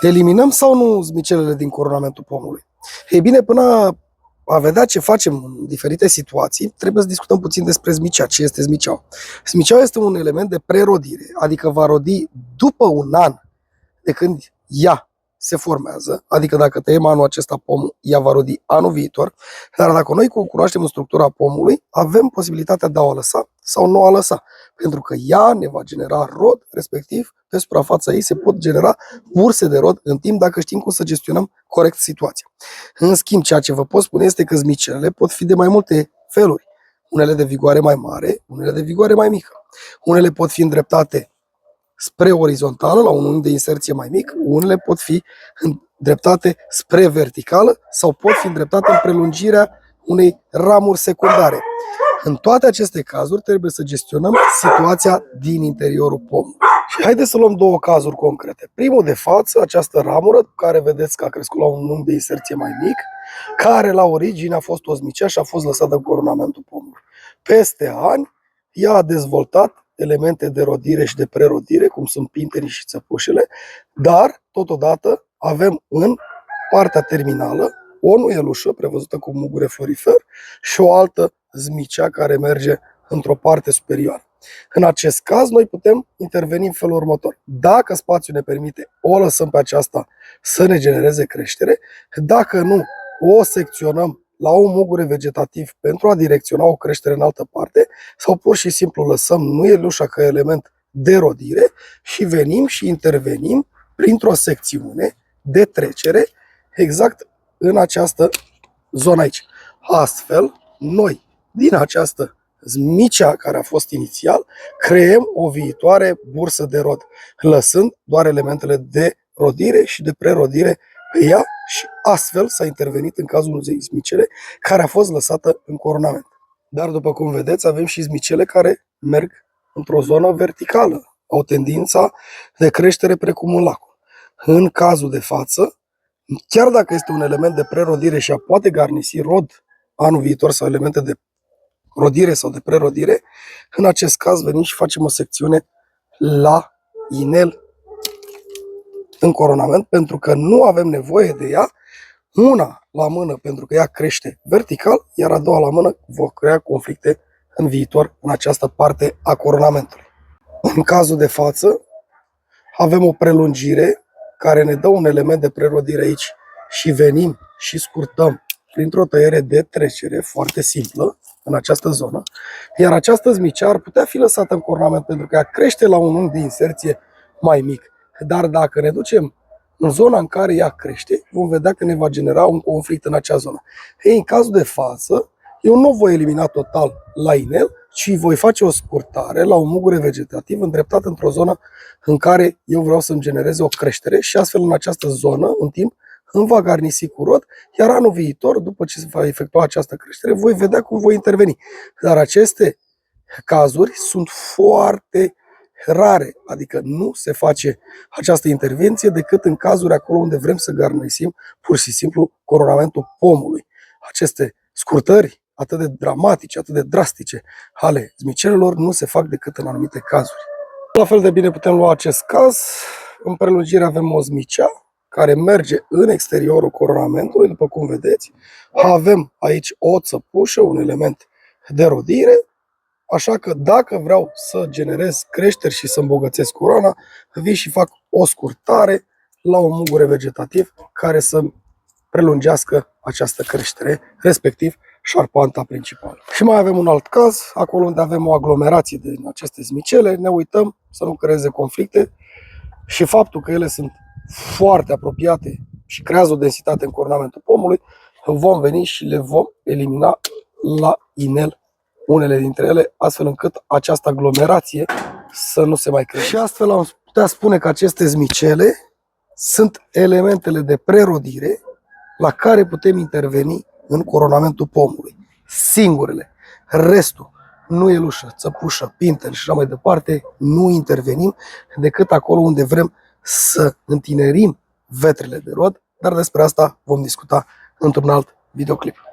Eliminăm sau nu zmicelele din coronamentul pomului? Ei bine, până a vedea ce facem în diferite situații, trebuie să discutăm puțin despre zmicea. Ce este zmiceaua? Zmiceaua este un element de prerodire, adică va rodi după un an de când ea se formează, adică dacă tăiem anul acesta pomul, ea va rodi anul viitor, dar dacă noi cunoaștem structura pomului, avem posibilitatea de a o lăsa sau nu a lăsa, pentru că ea ne va genera rod, respectiv pe suprafața ei se pot genera burse de rod în timp dacă știm cum să gestionăm corect situația. În schimb, ceea ce vă pot spune este că zmicelele pot fi de mai multe feluri, unele de vigoare mai mare, unele de vigoare mai mică, unele pot fi îndreptate spre orizontală, la un unghi de inserție mai mic, unele pot fi îndreptate spre verticală sau pot fi îndreptate în prelungirea unei ramuri secundare. În toate aceste cazuri trebuie să gestionăm situația din interiorul pomului. Și haideți să luăm două cazuri concrete. Primul de față, această ramură, care vedeți că a crescut la un unghi de inserție mai mic, care la origine a fost o zmicea și a fost lăsată în coronamentul pomului. Peste ani, ea a dezvoltat elemente de rodire și de prerodire, cum sunt pintenii și țăpușele, dar, totodată, avem în partea terminală o nuielușă prevăzută cu mugure florifer și o altă zmicea care merge într-o parte superioară. În acest caz, noi putem interveni în felul următor. Dacă spațiul ne permite, o lăsăm pe aceasta să ne genereze creștere. Dacă nu, o secționăm la un mugure vegetativ pentru a direcționa o creștere în altă parte sau pur și simplu lăsăm nuielușa ca element de rodire și venim și intervenim printr-o secțiune de trecere exact în această zonă aici. Astfel, noi, din această zmicea care a fost inițial, creăm o viitoare bursă de rod, lăsând doar elementele de rodire și de prerodire pe ea și astfel s-a intervenit în cazul unei zmicele care a fost lăsată în coronament. Dar după cum vedeți, avem și zmicele care merg într-o zonă verticală, au tendința de creștere precum un lac. În cazul de față, chiar dacă este un element de prerodire și a poate garnisi rod anul viitor sau elemente de rodire sau de prerodire, în acest caz venim și facem o secțiune la inel în coronament, pentru că nu avem nevoie de ea, una la mână pentru că ea crește vertical, iar a doua la mână vor crea conflicte în viitor în această parte a coronamentului. În cazul de față avem o prelungire care ne dă un element de prerodire aici și venim și scurtăm printr-o tăiere de trecere foarte simplă în această zonă, iar această zmicea ar putea fi lăsată în coronament pentru că ea crește la un unghi de inserție mai mic. Dar dacă ne ducem în zona în care ea crește, vom vedea că ne va genera un conflict în acea zonă. Ei, în cazul de față, eu nu voi elimina total la inel, ci voi face o scurtare la un mugure vegetativ îndreptat într-o zonă în care eu vreau să-mi genereze o creștere și astfel în această zonă, în timp, îmi va garnisi cu rod, iar anul viitor, după ce se va efectua această creștere, voi vedea cum voi interveni. Dar aceste cazuri sunt foarte rare, adică nu se face această intervenție decât în cazuri acolo unde vrem să garnisim pur și simplu coronamentul pomului. Aceste scurtări atât de dramatice, atât de drastice ale zmicelelor nu se fac decât în anumite cazuri. La fel de bine putem lua acest caz. În prelungire avem o zmicea care merge în exteriorul coronamentului, după cum vedeți. Avem aici o țăpușă, un element de rodire. Așa că dacă vreau să generez creșteri și să îmbogățesc coroana, vin și fac o scurtare la un mugure vegetativ care să prelungească această creștere, respectiv șarpanta principală. Și mai avem un alt caz, acolo unde avem o aglomerație din aceste zmicele, ne uităm să nu creeze conflicte și faptul că ele sunt foarte apropiate și creează o densitate în coronamentul pomului, vom veni și le vom elimina la inel unele dintre ele, astfel încât această aglomerație să nu se mai creeze. Și astfel am putea spune că aceste zmicele sunt elementele de prerodire la care putem interveni în coronamentul pomului. Singurele. Restul, nuielușă, țăpușă, pintele și așa mai departe, nu intervenim decât acolo unde vrem să întinerim vetrele de rod, dar despre asta vom discuta într-un alt videoclip.